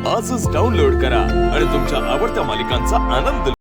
आजच डाउनलोड करा आणि तुमच्या आवडत्या मालिकांचा आनंद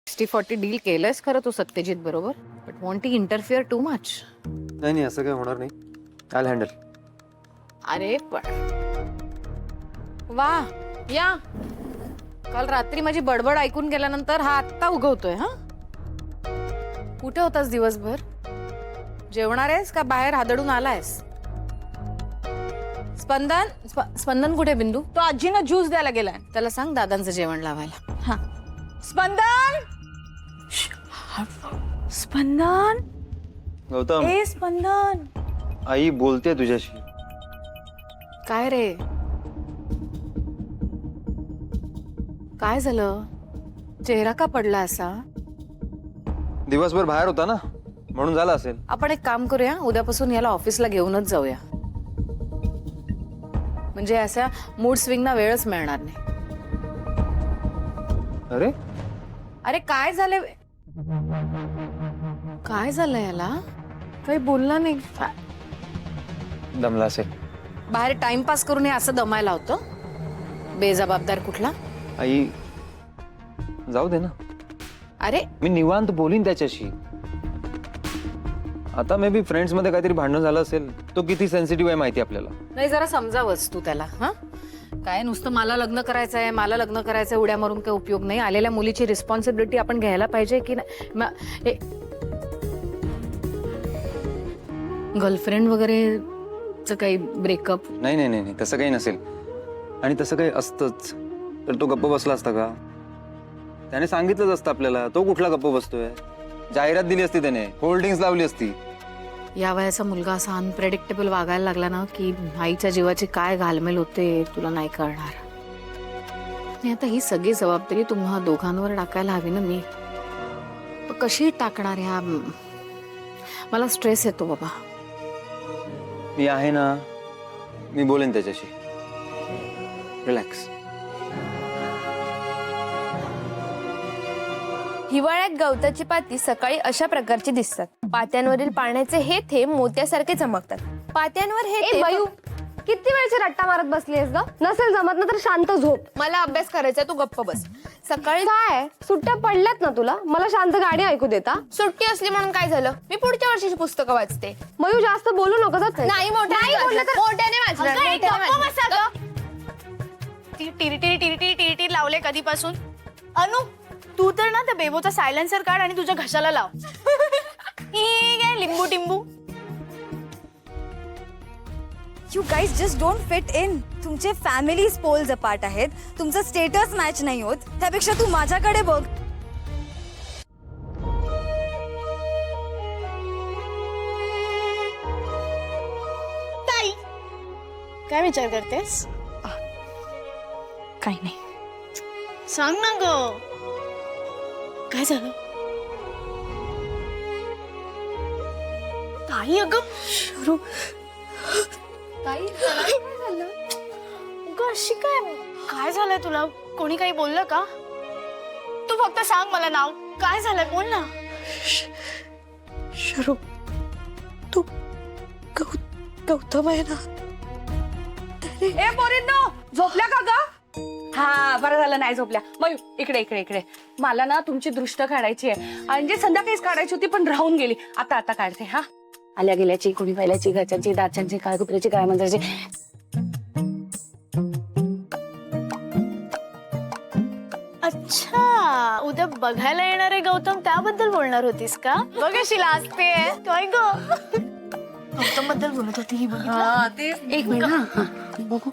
$60-40 डील केलंयस खरं तू सत्यजित बरोबर, but want to interfere too much. नाही असं काही होणार नाही. I handle. अरे पण वा या काल रात्री माझी बडबड ऐकून गेल्यानंतर हा आत्ता उगवतोय. हा कुठे होतास दिवसभर? जेवणार आहेस का बाहेर हादडून आलायस? स्पंदन कुठे? बिंदू तो आजीनं ज्यूस द्यायला गेलाय. त्याला सांग दादांचं जेवण लावायला. हा स्पंदन स्पंदन गौतम, ए स्पंदन. आई बोलते तुझ्याशी. काय रे काय झालं? चेहरा का पडला असा? दिवसभर बाहेर होता ना म्हणून झालं असेल. आपण एक काम करूया, उद्यापासून याला ऑफिसला घेऊनच जाऊया, म्हणजे असा मूड स्विंगना वेळच मिळणार नाही. अरे अरे काय झालंय? काय झालंय याला? काही बोलला नाही. दमला असेल. बाहेर टाइमपास करून हे असं दमायला होतं? बेजबाबदार कुठला. आई जाऊ दे ना. अरे मी निवांत बोलीन त्याच्याशी. आता मे बी फ्रेंड्स मध्ये काहीतरी भांडण झालं असेल. तो किती सेन्सिटिव्ह आहे माहिती आपल्याला. नाही, जरा समजावंच तू त्याला. हा काय नुसतं मला लग्न करायचंय मला लग्न करायचंय उड्या मारून काही उपयोग नाही. आलेल्या मुलीची रिस्पॉन्सिबिलिटी आपण घ्यायला पाहिजे की नाही. गर्लफ्रेंड वगैरे काही ब्रेकअप? नाही नाही नाही तसं काही नसेल. आणि तसं काही असतंच तर तो गप्प बसला असता का? त्याने सांगितलंच असतं आपल्याला. तो कुठला गप्प बसतोय? जाहिरात दिली असती त्याने, होल्डिंग्स लावली असती. या वयाचा मुलगा असा अनप्रेडिक्टेबल वागायला लागला ना की आईच्या जीवाची काय घालमेल होते तुला नाही कळणार. आणि आता ही सगळी जबाबदारी तुम्हा दोघांवर टाकायला हवी ना. मी कशी टाकणार? ह्या मला स्ट्रेस येतो बाबा. मी आहे ना, मी बोलेन त्याच्याशी. रिलॅक्स. हिवाळ्यात गवताची पाती सकाळी अशा प्रकारची दिसतात. पात्यांवरील पाण्याचे हे थेंब मोत्यासारखे चमकतात. पात्यांवर हे थेंब. बायू, किती वेळची रट्टा मारत बसलीस ग? नसेल जमत ना तर शांत झोप. मला अभ्यास करायचा, तू गप्प बस. सकाळी काय सुट्ट्या पडल्यात ना तुला? मला शांत गाणी ऐकू देता? सुट्टी असली म्हणून काय झालं? मी पुढच्या वर्षीची पुस्तकं वाचते. मयू जास्त बोलू नको. नाही मोठ्याने वाचणार. टिरी लावले कधीपासून? अनु, तू तर ना त्या बेबोचा सायलेन्सर काढ आणि तुझ्या घशाला लाव. ही काय लिंबू टिंबू. You guys just don't fit in. तुमचे फॅमिलीज पोल्स अपार्ट आहेत. तुमचं स्टेटस मॅच नाही होत. त्यापेक्षा तू माझ्याकडे बघ. ताई, काय विचार करतेस? काही नाही. सांग ना ग, काय झालं? ताई अगं शुरू अगं अशी काय झालंय तुला? कोणी काही बोललं का? तू फक्त सांग मला नाव काय झालंय, बोल ना. शरू तू गौतम आहे ना? ए पोरींनो, झोपल्या का ग? हा बरं झालं नाही झोपल्या. मग इकडे इकडे इकडे, मला ना तुमची दृष्ट काढायची आहे. म्हणजे संध्याकाळीच काढायची होती पण राहून गेली. आता काढते. हा, आल्या गेल्याची, कुणी पहिल्याची, घरच्यांची, दाच्यांची, काय कुत्र्याची, काय मंजरची. अच्छा, उद्या बघायला येणार आहे गौतम, त्याबद्दल बोलणार होतीस का? बघ अशी लाजते. काय ग, गौतम बद्दल बोलत होती ही, बघितलं? एक मिनिट. हा बघू.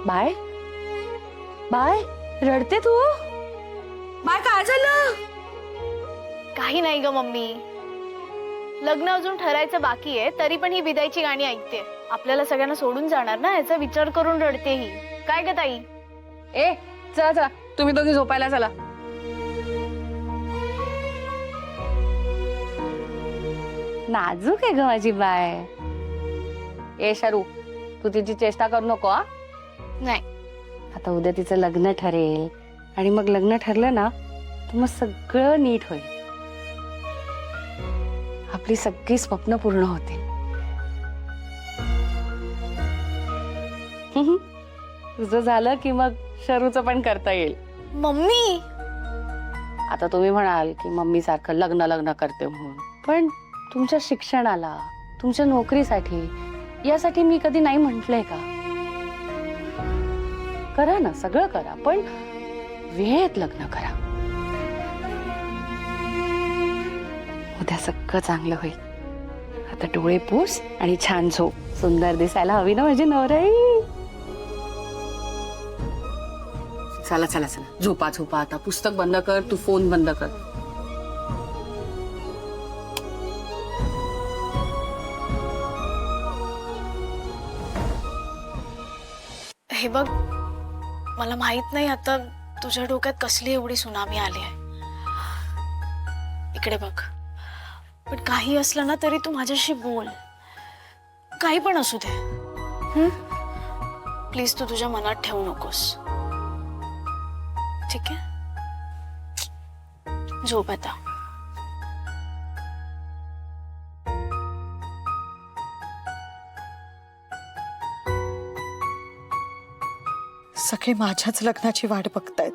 बाय बाय, रडते तू? बाय काय झालं? काही नाही ग मम्मी, लग्न अजून ठरायचं बाकी आहे, तरी पण ही विदायची गाणी ऐकते. आपल्याला सगळ्यांना सोडून जाणार ना, याचा विचार करून रडते ही. काय ग ताई? ए चला चला, तुम्ही दोघी झोपायला चला. नाजूक आहे ग माझी बाय. ए शरू, तू तिची चेष्टा करू नको. हा, नाही. आता उद्या तिचं लग्न ठरेल आणि मग लग्न ठरलं ना तर मग सगळं नीट होईल. आपली सगळी स्वप्न पूर्ण होतील. तुझं झालं की मग शरूचं पण करता येईल. मम्मी, आता तुम्ही म्हणाल की मम्मी सारखं लग्न लग्न करते म्हणून, पण तुमच्या शिक्षणाला, तुमच्या नोकरीसाठी, यासाठी मी कधी नाही म्हटलंय का? करा ना, सगळं करा, पण वेळेत लग्न करा. उद्या सगळं चांगलं होईल. आता डोळे पुस आणि छान झोप. सुंदर दिसायला हवी ना माझी नवराई. चला चला चला, झोपा झोपा. आता पुस्तक बंद कर, तू फोन बंद कर. हे बघ, मला माहित नाही आता तुझ्या डोक्यात कसली एवढी सुनामी आली आहे. इकडे बघ, पण काही असलं ना तरी तू माझ्याशी बोल. काही पण असू दे, प्लीज तू तुझ्या मनात ठेवू नकोस, ठीक आहे? झोप आता. सगळे माझ्याच लग्नाची वाट बघतायत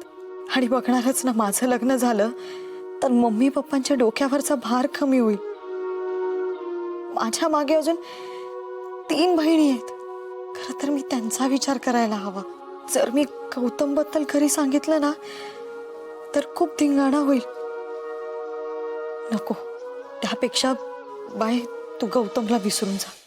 आणि बघणारच ना. माझं लग्न झालं तर मम्मी पप्पांच्या डोक्यावरचा भार कमी होईल. माझ्या मागे अजून 3 बहिणी आहेत. खरं तर मी त्यांचा विचार करायला हवा. जर मी गौतम बद्दल घरी सांगितलं ना तर खूप धिंगाणा होईल. नको, त्यापेक्षा बाय, तू गौतमला विसरून जा.